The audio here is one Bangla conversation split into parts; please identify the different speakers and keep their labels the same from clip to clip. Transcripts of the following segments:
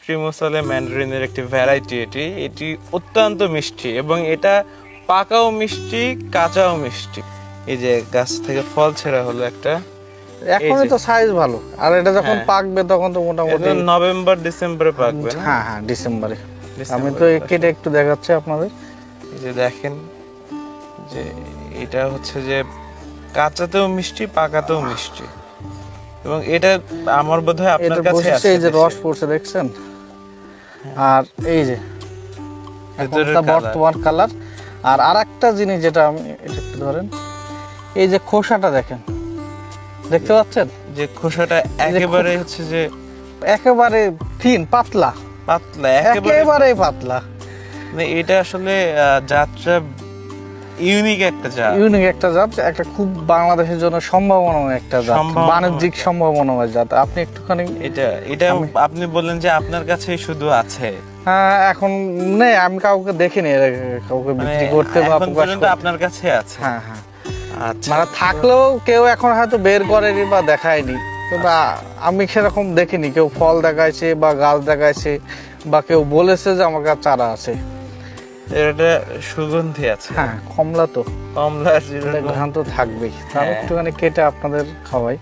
Speaker 1: ক্রিমোসালে ম্যান্ডারিনের একটি ভ্যারাইটি। এটি অত্যন্ত মিষ্টি এবং এটা পাকাও মিষ্টি, কাঁচাও মিষ্টি। এই যে গাছ থেকে ফল ছেঁড়া হলো একটা,
Speaker 2: এখনই তো সাইজ ভালো, আর এটা যখন
Speaker 1: হ্যাঁ।
Speaker 2: পাকবে তখন তো মোটামুটি
Speaker 1: নভেম্বর ডিসেম্বরে পাকবে না?
Speaker 2: হ্যাঁ হ্যাঁ, ডিসেম্বরে। আমি
Speaker 1: ডিসেম্বরে
Speaker 2: তো
Speaker 1: পাকবে।
Speaker 2: কেটে একটু দেখাচ্ছি আপনাদের।
Speaker 1: এই যে দেখেন যে এটা হচ্ছে যে কাঁচাতেও মিষ্টি, পাকাতেও মিষ্টি, এবং এটা আমার বোধহয় আপনার
Speaker 2: এটা
Speaker 1: কাছে
Speaker 2: বসেছে,
Speaker 1: আছে।
Speaker 2: এই যে রস পড়ছে দেখছেন, আর এই যে
Speaker 1: ভেতরের
Speaker 2: এখনটা
Speaker 1: colour।
Speaker 2: বর্তমান কালার। আর আরেকটা জিনিস যেটা আমি এটা একটু ধরেন, এই যে খোসাটা দেখেন, দেখতে পাচ্ছেন
Speaker 1: যে খোসাটা একেবারে হচ্ছে যে
Speaker 2: একেবারে থিন, পাতলা,
Speaker 1: পাতলা,
Speaker 2: একেবারে পাতলা।
Speaker 1: মানে এটা আসলে জাতটা ইউনিক একটা জাত।
Speaker 2: ইউনিক একটা জাত, একটা খুব বাংলাদেশের জন্য সম্ভাবনাময় একটা জাত,
Speaker 1: সম্ভাবনাময়।
Speaker 2: বাণিজ্যিক সম্ভাবনাময় জাত। আপনি একটুখানি
Speaker 1: এটা আপনি বললেন যে আপনার কাছেই শুধু আছে,
Speaker 2: এখন নেই, আমি কাউকে দেখিনি এর আগে কাউকে
Speaker 1: মানে
Speaker 2: বিক্রি করতে বা
Speaker 1: এখন
Speaker 2: প্রকাশ
Speaker 1: পর্যন্ত
Speaker 2: করতে।
Speaker 1: আপনার কাছে আছে।
Speaker 2: হ্যাঁ হ্যাঁ,
Speaker 1: আচ্ছা,
Speaker 2: মানে থাকলেও কেউ এখন হয়তো বের করেনি বা দেখায়নি, কিন্তু আমি সেরকম দেখিনি কেউ ফল দেখাইছে বা গাছ দেখাইছে বা কেউ বলেছে যে আমার কাছে চারা আছে।
Speaker 1: এটা সুগন্ধি আছে।
Speaker 2: হ্যাঁ, কমলা তো,
Speaker 1: কমলা
Speaker 2: এটা ঘ্রাণ তো থাকবেই। তার
Speaker 1: হ্যাঁ।
Speaker 2: একটুখানি কেটে আপনাদের খাওয়াই,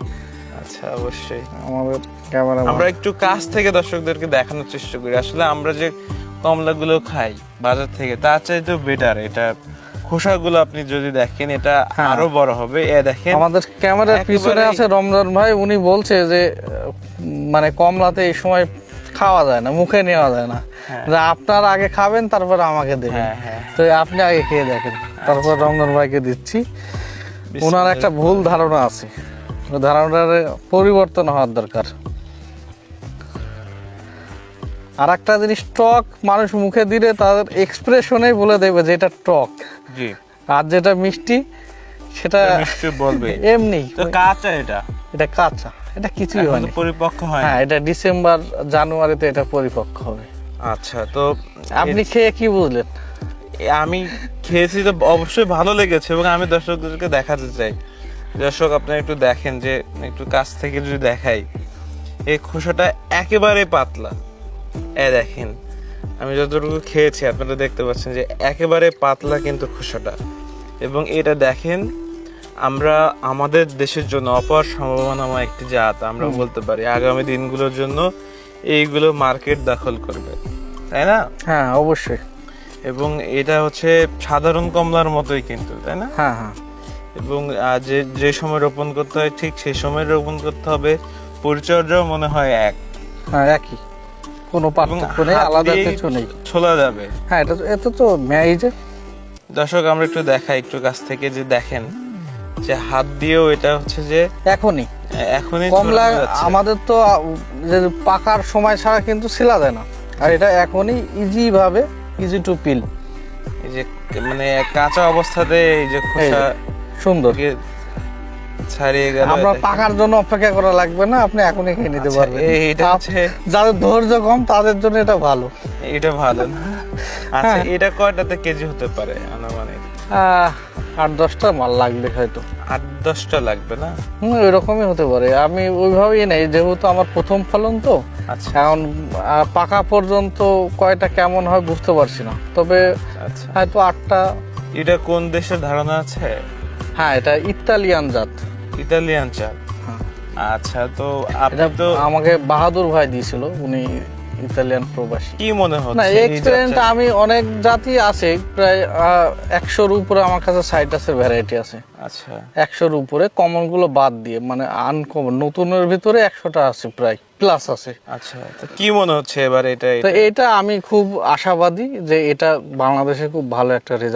Speaker 1: আচ্ছা, অবশ্যই।
Speaker 2: আমাদের ক্যামেরা।
Speaker 1: আমরা একটু কাছ থেকে দর্শকদেরকে দেখানোর চেষ্টা করি আসলে আমরা যে কমলাগুলো খাই বাজার থেকে তার চাইতেও বেটার। এটা খোসাগুলো আপনি যদি দেখেন এটা
Speaker 2: হ্যাঁ।
Speaker 1: আরো বড় হবে। দেখেন
Speaker 2: আমাদের ক্যামেরার পিছনে
Speaker 1: একেবারেই-
Speaker 2: আছে রমজান ভাই, উনি বলছে যে মানে কমলাতে এই সময় খাওয়া যায় না, মুখে নেওয়া যায় না,
Speaker 1: হ্যাঁ।
Speaker 2: যে আপনার আগে খাবেন তারপর আমাকে দেবেন।
Speaker 1: হ্যাঁ, হ্যাঁ।
Speaker 2: তো আপনি আগে খেয়ে দেখেন, তারপর রমজান ভাইকে দিচ্ছি।
Speaker 1: বিসমিল্লাহ।
Speaker 2: ওনার একটা ভুল ধারণা আছে, ওই ধারণাটার পরিবর্তন হওয়ার দরকার। আর একটা জিনিস, টক মানুষ মুখে দিলে তাদের এক্সপ্রেশনেই বলে দেবে যে এটা টক,
Speaker 1: জি,
Speaker 2: আর যেটা মিষ্টি সেটা
Speaker 1: এটা নিশ্চয়ই বলবে।
Speaker 2: এমনি।
Speaker 1: তো কাঁচা এটা
Speaker 2: এটা কাঁচা, এটা কিছুই
Speaker 1: এখন তো
Speaker 2: হয়নি।
Speaker 1: পরিপক্ক হয়
Speaker 2: হ্যাঁ, এটা ডিসেম্বর জানুয়ারিতে এটা পরিপক্ক হবে।
Speaker 1: আচ্ছা, তো
Speaker 2: আপনি খেয়ে কি বুঝলেন?
Speaker 1: আমি খেয়েছি তো অবশ্যই ভালো লেগেছে এবং আমি দর্শকদেরকে দেখাতে চাই। দর্শক আপনারা একটু দেখেন, যে একটু কাছ থেকে যদি দেখাই, এই খোসাটা একেবারে পাতলা। দেখেন আমি যতটুকু খেয়েছি আপনারা দেখতে পাচ্ছেন যে একেবারে পাতলা কিন্তু খোসাটা। এবং এটা দেখেন, আমরা আমাদের দেশের জন্য অপার সম্ভাবনাময় একটি জাত আমরা বলতে পারি। আগামী দিনগুলোর জন্য এইগুলো মার্কেট দখল করবে, তাই না?
Speaker 2: হ্যাঁ, অবশ্যই।
Speaker 1: এবং এটা হচ্ছে সাধারণ কমলার মতোই কিন্তু, তাই না?
Speaker 2: হ্যাঁ হ্যাঁ,
Speaker 1: এবং যে যে সময় রোপণ করতে হয় ঠিক সেই সময় রোপণ করতে হবে। পরিচর্যাও মনে হয় এক,
Speaker 2: হ্যাঁ একই, কোনো পার্থক্য নেই,
Speaker 1: হাত
Speaker 2: আলাদা
Speaker 1: দিয়েই
Speaker 2: কিছু নেই।
Speaker 1: ছোলা যাবে।
Speaker 2: হ্যাঁ, এটা তো এই যে
Speaker 1: দর্শক আমরা একটু দেখাই একটু কাছ থেকে, যে দেখেন যে হাত দিয়েও এটা হচ্ছে যে
Speaker 2: এখনই
Speaker 1: এখনই
Speaker 2: কমলা
Speaker 1: ছড়ানো যাচ্ছে।
Speaker 2: আমাদের তো যে পাকার সময় ছাড়া কিন্তু ছিলা যায় না, আর এটা এখনই ইজি টু পিল।
Speaker 1: এই যে মানে কাঁচা অবস্থাতে এই যে খোসা
Speaker 2: সুন্দর,
Speaker 1: ছাড়িয়ে গেল।
Speaker 2: আমরা পাকার জন্য অপেক্ষা করা লাগবে না, আপনি এখনই খেয়ে নিতে
Speaker 1: আচ্ছা,
Speaker 2: পারবেন।
Speaker 1: এইটা হচ্ছে
Speaker 2: যাদের ধৈর্য কম তাদের জন্য এটা ভালো।
Speaker 1: এটা ভালো না? আচ্ছা,
Speaker 2: হ্যাঁ।
Speaker 1: এটা কয়টাতে কেজি হতে পারে আনুমানিক?
Speaker 2: 8-10টা মাল লাগবে হয়তো।
Speaker 1: 8-10টা লাগবে না?
Speaker 2: ওইরকমই হতে পারে, আমি ওইভাবেই নেই, যেহেতু আমার প্রথম ফলন তো।
Speaker 1: আচ্ছা
Speaker 2: এখন পাকা পর্যন্ত কয়টা কেমন হয় বুঝতে পারছি না, তবে
Speaker 1: আচ্ছা।
Speaker 2: হয়তো 8টা।
Speaker 1: এটা কোন দেশের ধারণা আছে?
Speaker 2: হ্যাঁ, এটা ইতালিয়ান জাত।
Speaker 1: ইতালিয়ান চাল।
Speaker 2: হ্যাঁ।
Speaker 1: আচ্ছা, তো আপনি
Speaker 2: এটা
Speaker 1: তো
Speaker 2: আমাকে বাহাদুর ভাই দিয়েছিল, উনি ইতালিয়ান প্রবাসী।
Speaker 1: কি মনে
Speaker 2: না,
Speaker 1: হচ্ছে এই
Speaker 2: এক্সপেরিয়েন্স
Speaker 1: জাতটা?
Speaker 2: আমি অনেক জাতি আছে, প্রায় 100-র উপরে আমার কাছে সাইটাসের ভ্যারাইটি আছে।
Speaker 1: আচ্ছা
Speaker 2: 100-র উপরে, কমন গুলো বাদ দিয়ে, মানে আনকমন নতুনের ভিতরে 100টা আছে, প্রায় প্লাস আছে।
Speaker 1: আচ্ছা, তো কি মনে হচ্ছে এবার এটা?
Speaker 2: তো এটা আমি খুব আশাবাদী যে এটা বাংলাদেশে খুব ভালো একটা রেজাল্ট